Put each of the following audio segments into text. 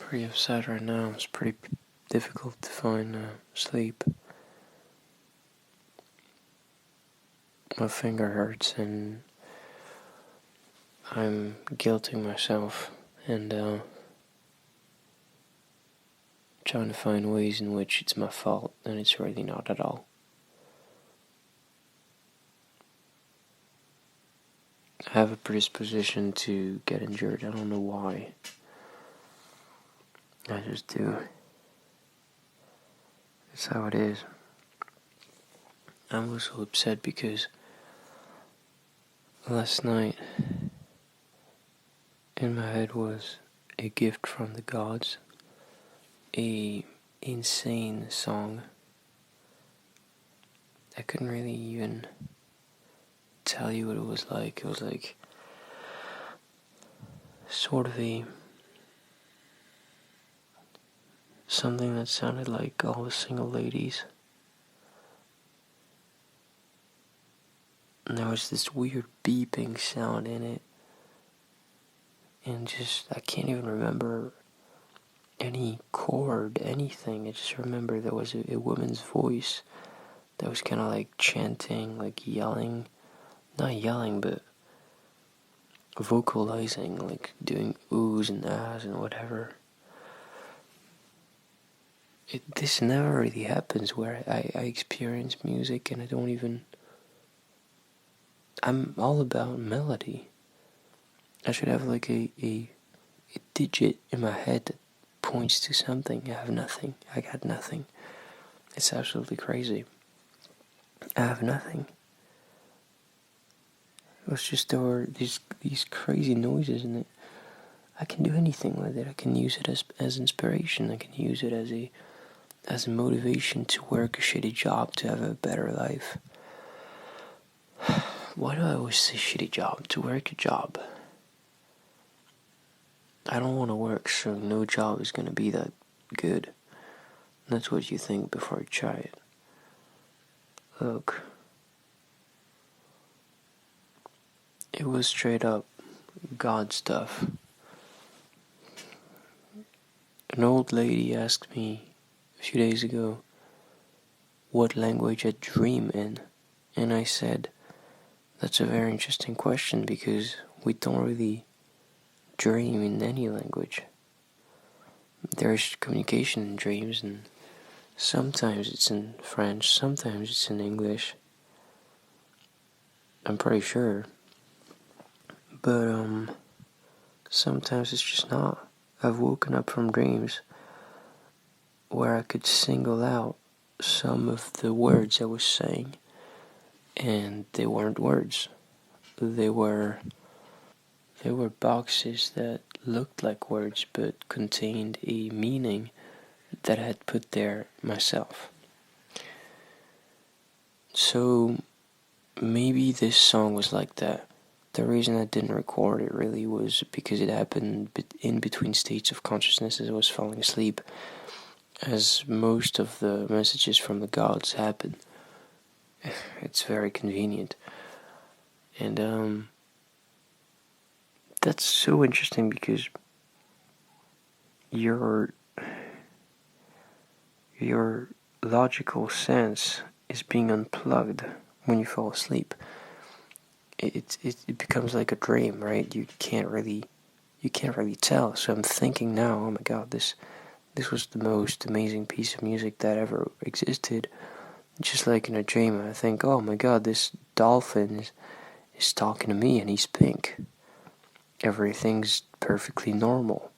pretty upset right now. It's pretty difficult to find sleep. My finger hurts and I'm guilting myself and trying to find ways in which it's my fault, and it's really not at all. I have a predisposition to get injured. I don't know why. I just do. It's how it is. I'm also upset because last night in my head was a gift from the gods, a insane song. I couldn't really even tell you what it was like. It was like sort of something that sounded like all the single ladies. And there was this weird beeping sound in it. And I can't even remember any chord, anything. I just remember there was a woman's voice that was kind of like chanting, like yelling. Not yelling, but vocalizing, like doing oohs and ahs and whatever. This never really happens where I experience music and I don't even... I'm all about melody. I should have like a digit in my head that points to something. I have nothing. I got nothing. It's absolutely crazy. I have nothing. It was just there were these crazy noises in it. I can do anything with it. I can use it as inspiration. I can use it as a motivation to work a shitty job to have a better life. Why do I always say shitty job? To work a job. I don't want to work, so no job is going to be that good. That's what you think before you try it. Look. It was straight up God stuff. An old lady asked me a few days ago what language I dream in, and I said, that's a very interesting question because we don't really dream in any language. There's communication in dreams, and sometimes it's in French, sometimes it's in English. I'm pretty sure. But sometimes it's just not. I've woken up from dreams where I could single out some of the words I was saying, and they weren't words. They were boxes that looked like words but contained a meaning that I had put there myself. So maybe this song was like that. The reason I didn't record it really was because it happened in between states of consciousness as I was falling asleep, as most of the messages from the gods happen. It's very convenient. And that's so interesting because your logical sense is being unplugged when you fall asleep. It becomes like a dream, right? You can't really tell. So I'm thinking now, oh my god, this was the most amazing piece of music that ever existed. Just like in a dream, I think, oh my god, this dolphin is talking to me and he's pink. Everything's perfectly normal.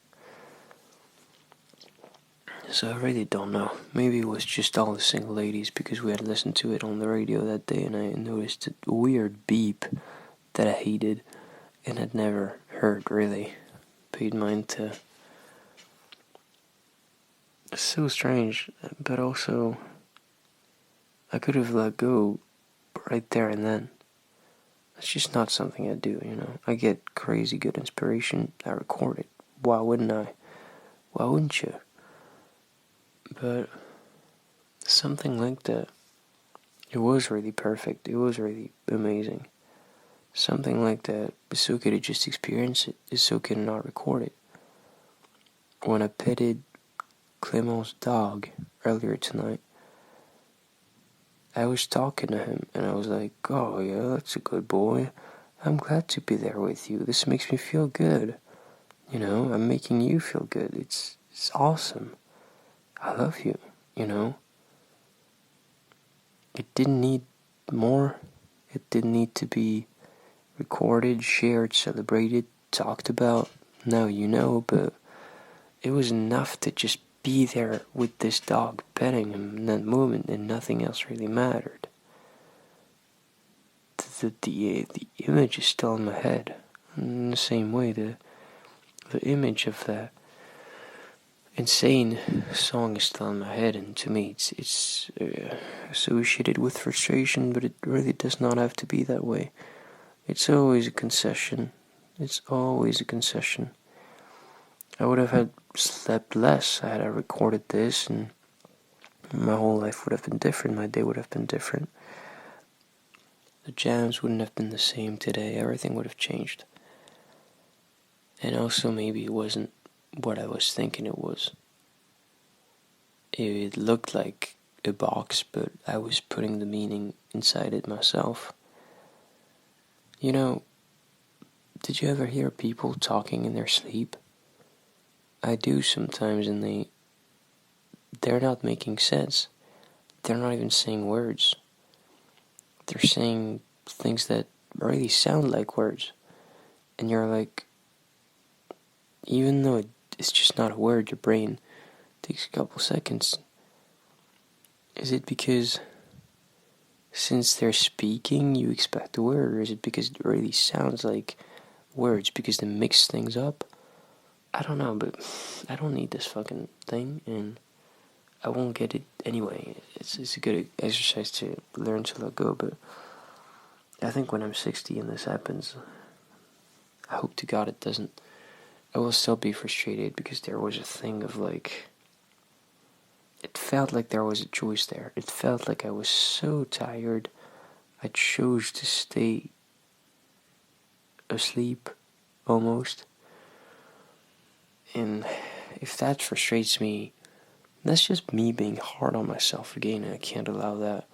So I really don't know. Maybe it was just all the single ladies because we had listened to it on the radio that day and I noticed a weird beep that I hated and had never heard really. Paid mind to. It's so strange, but also I could have let go right there and then. It's just not something I do, you know. I get crazy good inspiration, I record it. Why wouldn't I? Why wouldn't you? But something like that, it was really perfect. It was really amazing. Something like that, it's okay to just experience it. It's okay to not record it. when I petted Clement's dog earlier tonight, I was talking to him and I was like, oh yeah, that's a good boy. I'm glad to be there with you. This makes me feel good. You know, I'm making you feel good. It's awesome. I love you, you know. It didn't need more. It didn't need to be recorded, shared, celebrated, talked about. Now you know, but it was enough to just be there with this dog, petting him in that moment, and nothing else really mattered. The image is still in my head. In the same way, the image of that insane song is still in my head, and to me it's associated with frustration, but it really does not have to be that way. It's always a concession. It's always a concession. I would have had slept less had I recorded this, and my whole life would have been different. My day would have been different. The jams wouldn't have been the same today. Everything would have changed. And also, maybe it wasn't what I was thinking it was. It looked like a box, but I was putting the meaning inside it myself. You know, did you ever hear people talking in their sleep? I do sometimes, and they're not making sense. They're not even saying words. They're saying things that really sound like words. And you're like, even though it's just not a word, your brain takes a couple seconds. Is it because since they're speaking, you expect a word? Or is it because it really sounds like words because they mix things up? I don't know, but I don't need this fucking thing, and I won't get it anyway. It's a good exercise to learn to let go, but I think when I'm 60 and this happens, I hope to God it doesn't. I will still be frustrated because there was a thing of like, it felt like there was a choice there. It felt like I was so tired, I chose to stay asleep, almost. And if that frustrates me, that's just me being hard on myself again, and I can't allow that.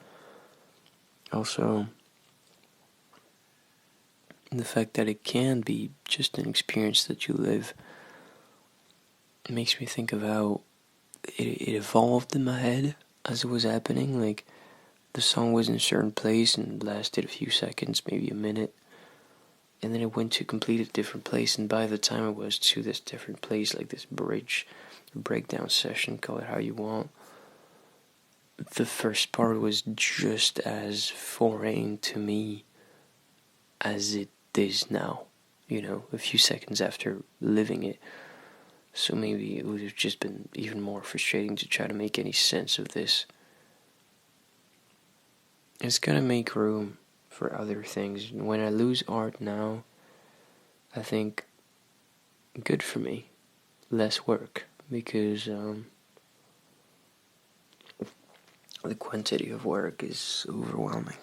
Also, the fact that it can be just an experience that you live makes me think of how it evolved in my head as it was happening. Like, the song was in a certain place and lasted a few seconds, maybe a minute, and then it went to a completely different place, and by the time it was to this different place, like this bridge, breakdown session, call it how you want, the first part was just as foreign to me as it is now, you know, a few seconds after living it. So maybe it would have just been even more frustrating to try to make any sense of this. It's gonna make room for other things. When I lose art now, I think good for me, less work, because the quantity of work is overwhelming.